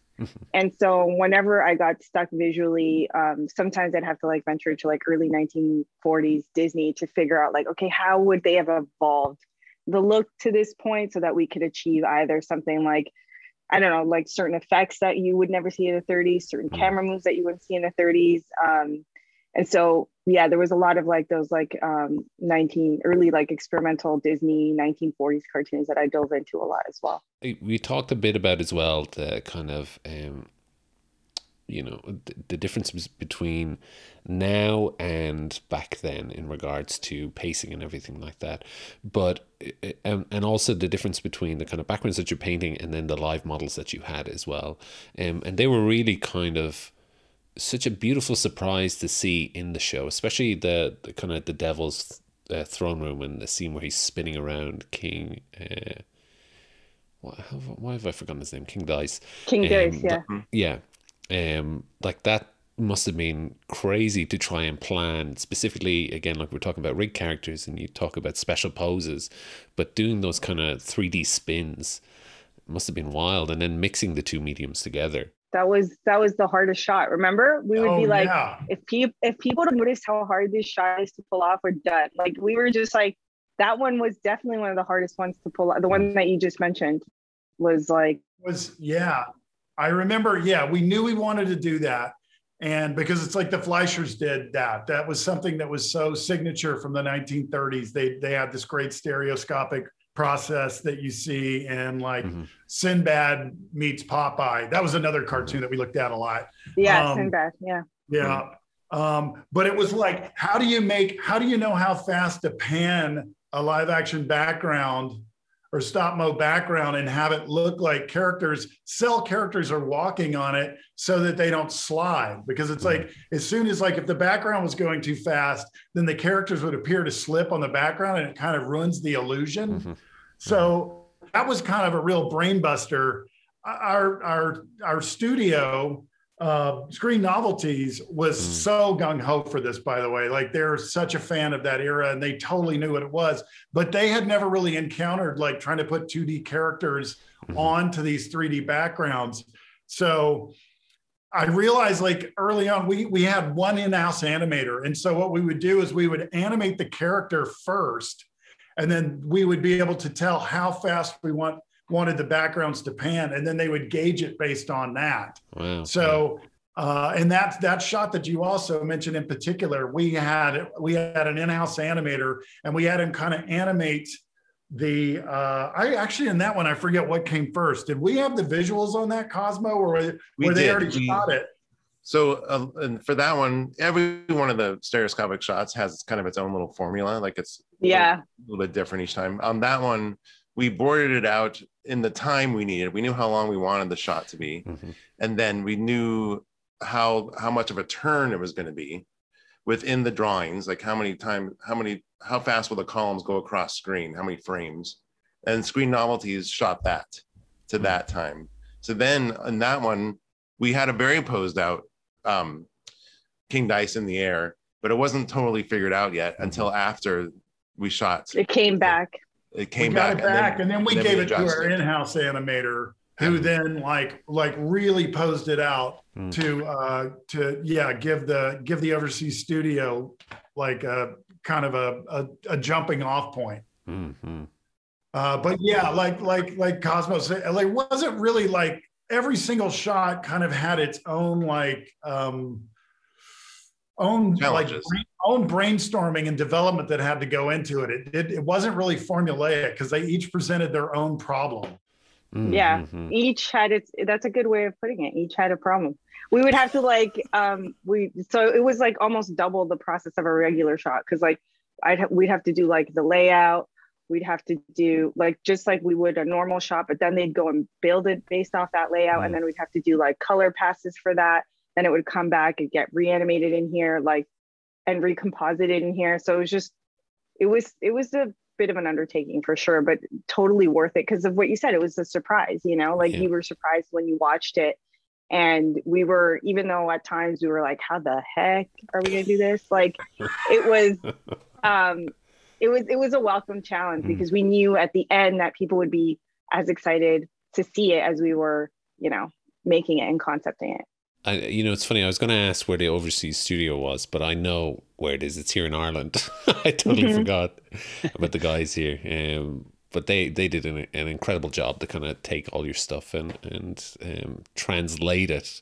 And so whenever I got stuck visually, sometimes I'd have to like venture to like early 1940s Disney to figure out like, okay, how would they have evolved the look to this point so that we could achieve either something like, I don't know, like certain effects that you would never see in the 30s, certain camera moves that you wouldn't see in the 30s. And so, yeah, there was a lot of like those like early like experimental Disney 1940s cartoons that I dove into a lot as well. We talked a bit about as well the kind of, the differences between now and back then in regards to pacing and everything like that. But, and also the difference between the kind of backgrounds that you're painting and then the live models that you had as well. And they were really kind of such a beautiful surprise to see in the show, especially the kind of the Devil's throne room and the scene where he's spinning around King. Why have I forgotten his name? King Dice. King Dice, yeah. Like that must have been crazy to try and plan specifically. Again, like we're talking about rig characters, and you talk about special poses, but doing those kind of 3D spins must have been wild, and then mixing the two mediums together. That was the hardest shot. Remember, we would be like, if people don't notice how hard this shot is to pull off, we're done. Like we were just like, that one was definitely one of the hardest ones to pull off. The one that you just mentioned was like, I remember. Yeah, we knew we wanted to do that, and because it's like the Fleischers did that. That was something that was so signature from the 1930s. They had this great stereoscopic process that you see in like Sinbad meets Popeye. That was another cartoon that we looked at a lot. Yeah, Sinbad. Yeah. But it was like, how do you know how fast to pan a live action background or stop mo background and have it look like cell characters are walking on it so that they don't slide? Because it's like, as soon as like, if the background was going too fast, then the characters would appear to slip on the background and it kind of ruins the illusion. So that was kind of a real brain buster. Our studio, Screen Novelties, was so gung-ho for this, by the way. Like they're such a fan of that era and they totally knew what it was, but they had never really encountered like trying to put 2D characters onto these 3D backgrounds. So I realized like early on, we had one in-house animator. And so what we would do is we would animate the character first, and then we would be able to tell how fast we wanted the backgrounds to pan, and then they would gauge it based on that. Wow. So, and that shot that you also mentioned in particular, we had an in-house animator, and we had him kind of animate the. I actually in that one I forget what came first. Did we have the visuals on that, Cosmo, or were they already shot it? So, and for that one, every one of the stereoscopic shots has kind of its own little formula. Like it's a little bit different each time. On that one, we boarded it out in the time we needed. We knew how long we wanted the shot to be. And then we knew how much of a turn it was going to be, within the drawings, like how fast will the columns go across screen, how many frames, and Screen Novelties shot that to that time. So then in that one, we had a very posed out King Dice in the air, but it wasn't totally figured out yet until after we shot. It came back. It came back, and then we gave it to our it. in-house animator, who then like really posed it out to give the overseas studio like a kind of a jumping off point. But yeah, like Cosmo said, like wasn't really like every single shot kind of had its own like own brainstorming and development that had to go into it. It wasn't really formulaic because they each presented their own problem. Yeah, each had its. That's a good way of putting it. Each had a problem. We would have to like so it was like almost double the process of a regular shot because like we'd have to do like the layout. We'd have to do like just like we would a normal shot, but then they'd go and build it based off that layout, and then we'd have to do like color passes for that. Then it would come back and get reanimated in here, like and recomposited in here. So it was a bit of an undertaking for sure, but totally worth it because of what you said. It was a surprise, you know, like you were surprised when you watched it. And we were, even though at times we were like, how the heck are we gonna do this? Like it was a welcome challenge because we knew at the end that people would be as excited to see it as we were, you know, making it and concepting it. It's funny. I was going to ask where the overseas studio was, but I know where it is. It's here in Ireland. I totally forgot about the guys here. But they did an incredible job to kind of take all your stuff and translate it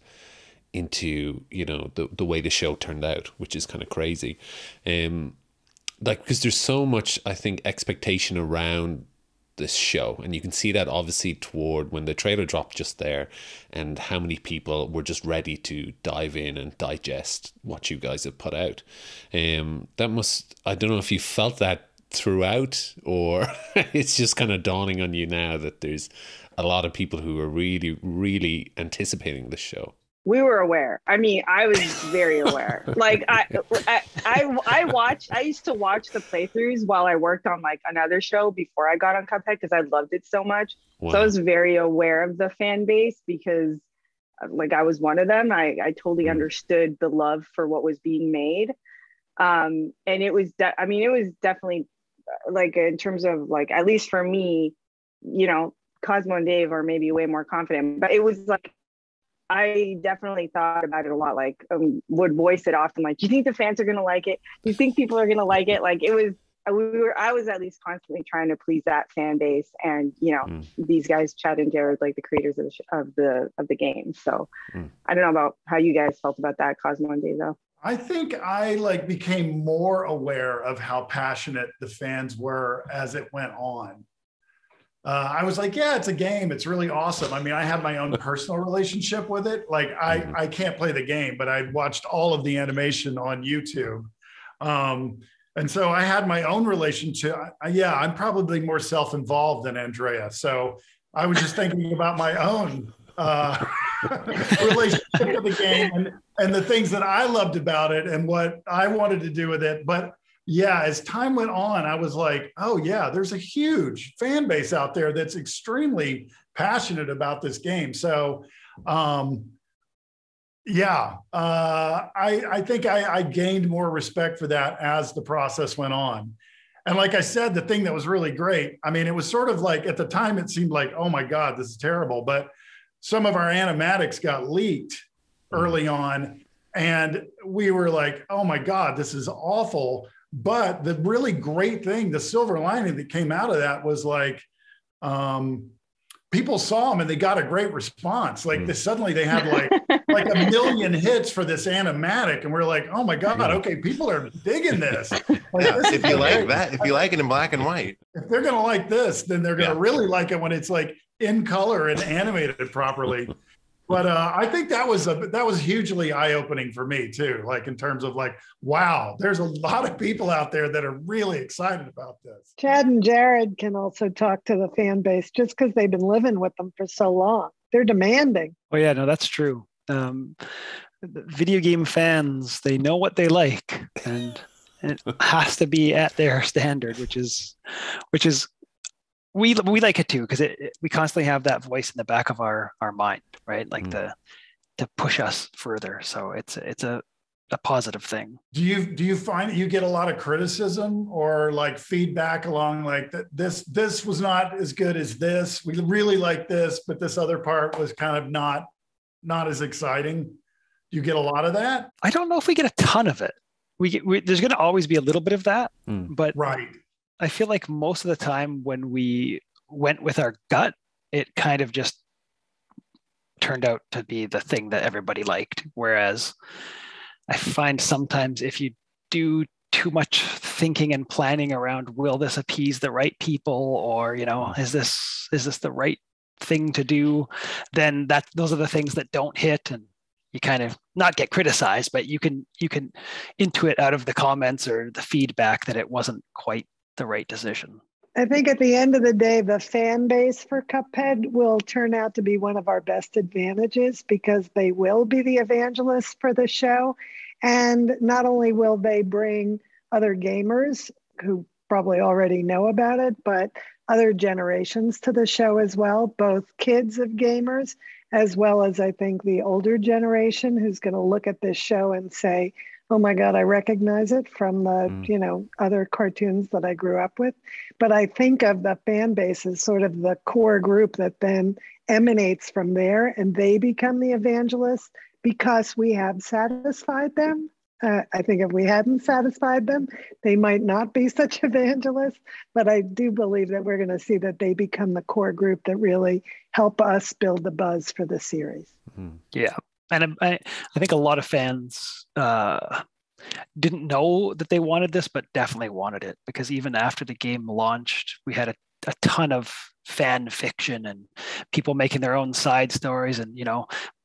into, you know, the way the show turned out, which is kind of crazy. Like, because there's so much, I think, expectation around this show, and you can see that obviously toward when the trailer dropped just there, and how many people were just ready to dive in and digest what you guys have put out. That must, I don't know if you felt that throughout, or it's just kind of dawning on you now that there's a lot of people who are really, really anticipating this show. We were aware. I mean, I was very aware. Like I used to watch the playthroughs while I worked on like another show before I got on Cuphead because I loved it so much. Wow. So I was very aware of the fan base because like I was one of them. I totally understood the love for what was being made. And it was, it was definitely like in terms of like, at least for me, you know, Cosmo and Dave are maybe way more confident, but it was like, I definitely thought about it a lot, like would voice it often, like, do you think the fans are going to like it? Do you think people are going to like it? Like it was, I was at least constantly trying to please that fan base and, you know, these guys, Chad and Jared, like the creators of the game. So I don't know about how you guys felt about that, Cosmo and Dave, though. I think I like became more aware of how passionate the fans were as it went on. I was like, yeah, it's a game. It's really awesome. I mean, I have my own personal relationship with it. Like I can't play the game, but I watched all of the animation on YouTube. And so I had my own relationship. I'm probably more self-involved than Andrea. So I was just thinking about my own relationship with the game and the things that I loved about it and what I wanted to do with it. But yeah, as time went on, I was like, oh yeah, there's a huge fan base out there that's extremely passionate about this game. So I think I gained more respect for that as the process went on. And like I said, the thing that was really great, I mean, it was sort of like at the time, it seemed like, oh my God, this is terrible. But some of our animatics got leaked early on and we were like, oh my God, this is awful. But the really great thing, the silver lining that came out of that was like, people saw them and they got a great response. Like suddenly they had like a million hits for this animatic. And we're like, oh my God, okay, people are digging this. Like, this if you like that, if you like it in black and white. If they're going to like this, then they're going to really like it when it's like in color and animated properly. But I think that was hugely eye-opening for me too. Like in terms of like, wow, there's a lot of people out there that are really excited about this. Chad and Jared can also talk to the fan base just because they've been living with them for so long. They're demanding. Oh yeah, no, that's true. Video game fans, they know what they like, and it has to be at their standard, which is we like it too, because we constantly have that voice in the back of our mind, right? Like to push us further. So it's a positive thing. Do you find that you get a lot of criticism or like feedback along like that this was not as good as this? We really like this, but this other part was kind of not as exciting. Do you get a lot of that? I don't know if we get a ton of it. There's going to always be a little bit of that, but right. I feel like most of the time when we went with our gut, it kind of just turned out to be the thing that everybody liked. Whereas I find sometimes if you do too much thinking and planning around, will this appease the right people, or is this the right thing to do, then those are the things that don't hit, and you kind of not get criticized, but you can intuit out of the comments or the feedback that it wasn't quite the right decision. I think at the end of the day, the fan base for Cuphead will turn out to be one of our best advantages, because they will be the evangelists for the show. And not only will they bring other gamers who probably already know about it, but other generations to the show as well, both kids of gamers, as well as I think the older generation who's going to look at this show and say, oh my God, I recognize it from the, other cartoons that I grew up with. But I think of the fan base as sort of the core group that then emanates from there, and they become the evangelists because we have satisfied them. I think if we hadn't satisfied them, they might not be such evangelists, but I do believe that we're going to see that they become the core group that really help us build the buzz for the series. Yeah. And I think a lot of fans didn't know that they wanted this, but definitely wanted it, because even after the game launched, we had a ton of fan fiction and people making their own side stories and,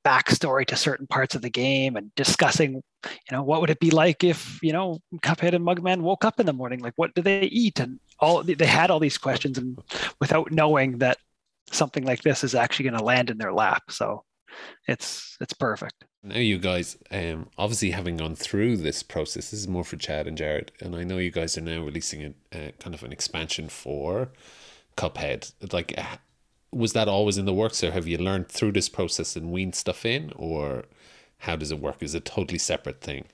backstory to certain parts of the game, and discussing, what would it be like if, Cuphead and Mugman woke up in the morning? Like, what do they eat? And they had all these questions, and without knowing that something like this is actually going to land in their lap. So it's perfect. Now you guys, obviously having gone through this process, this is more for Chad and Jared, and I know you guys are now releasing a kind of an expansion for Cuphead. Like, was that always in the works, or have you learned through this process and weaned stuff in, or how does it work? Is it a totally separate thing?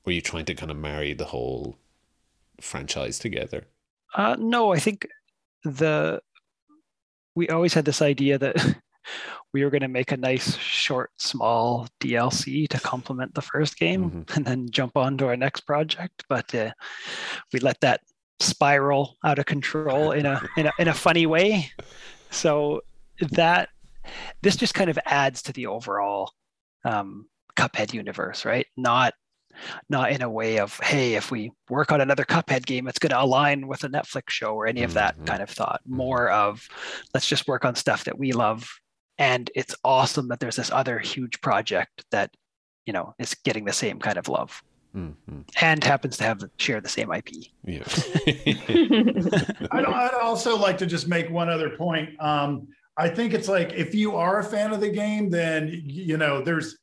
Or are you trying to kind of marry the whole franchise together? No, I think we always had this idea that we were going to make a nice, short, small DLC to complement the first game, and then jump on to our next project. But we let that spiral out of control in a funny way. So this just kind of adds to the overall Cuphead universe, right? Not in a way of, hey, if we work on another Cuphead game, it's going to align with a Netflix show or any of that kind of thought. More of, let's just work on stuff that we love. And it's awesome that there's this other huge project that, is getting the same kind of love. And happens to share the same IP. Yeah. I'd also like to just make one other point. I think it's like, if you are a fan of the game, then there's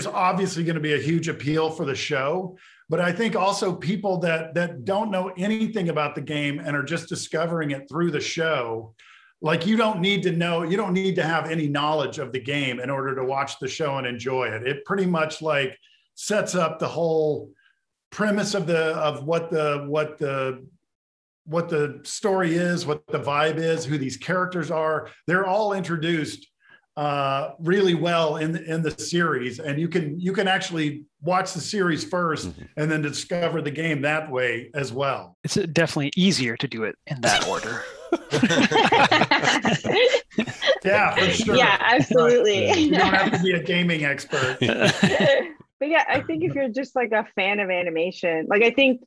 obviously going to be a huge appeal for the show. But I think also people that don't know anything about the game and are just discovering it through the show, like, you don't need to have any knowledge of the game in order to watch the show and enjoy it. It pretty much like sets up the whole premise of what the story is, what the vibe is, who these characters are. They're all introduced really well in the series, and you can actually watch the series first and then discover the game that way as well. It's definitely easier to do it in that order. Yeah, for sure. Yeah, absolutely. You don't have to be a gaming expert. But yeah, I think if you're just like a fan of animation, like, I think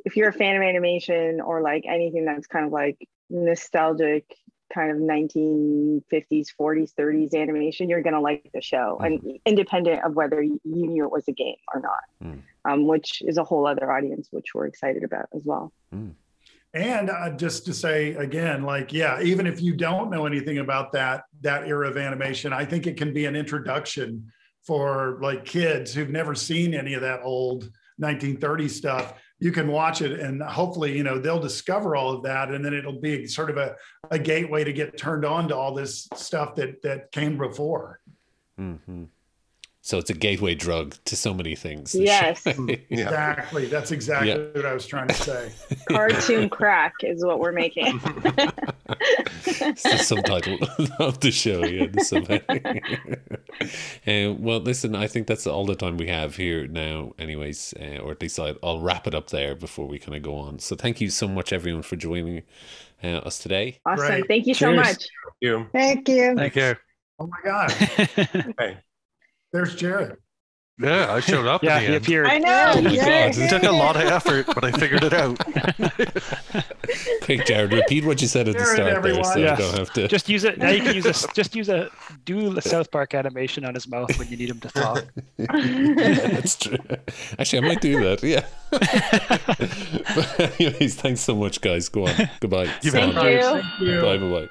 if you're a fan of animation or like anything that's kind of like nostalgic, kind of 1950s, 40s, 30s animation, you're going to like the show, and independent of whether you knew it was a game or not, which is a whole other audience, which we're excited about as well. And just to say again, like, yeah, even if you don't know anything about that era of animation, I think it can be an introduction for like kids who've never seen any of that old 1930s stuff. You can watch it and hopefully, they'll discover all of that. And then it'll be sort of a gateway to get turned on to all this stuff that came before. Mm-hmm. So it's a gateway drug to so many things. Yes. Exactly. That's exactly what I was trying to say. Cartoon crack is what we're making. It's the subtitle of the show. Well, listen, I think that's all the time we have here now anyways, or at least I'll wrap it up there before we kind of go on. So thank you so much, everyone, for joining us today. Awesome. Great. Thank you so much. Thank you. Thank you. Oh my God. Hey, there's Jared. Yeah, I showed up. Yeah, in the he end. appeared. I know. Oh my God. It took a lot of effort, but I figured it out. Quick, Jared, repeat what you said at the Jared, start everyone. there, so Yes. you don't have to. Just use it. Now you can do the South Park animation on his mouth when you need him to talk. That's true. Actually, I might do that. Yeah. But anyways, thanks so much, guys. Go on. Goodbye. Thank you. Thank you. Bye. Bye.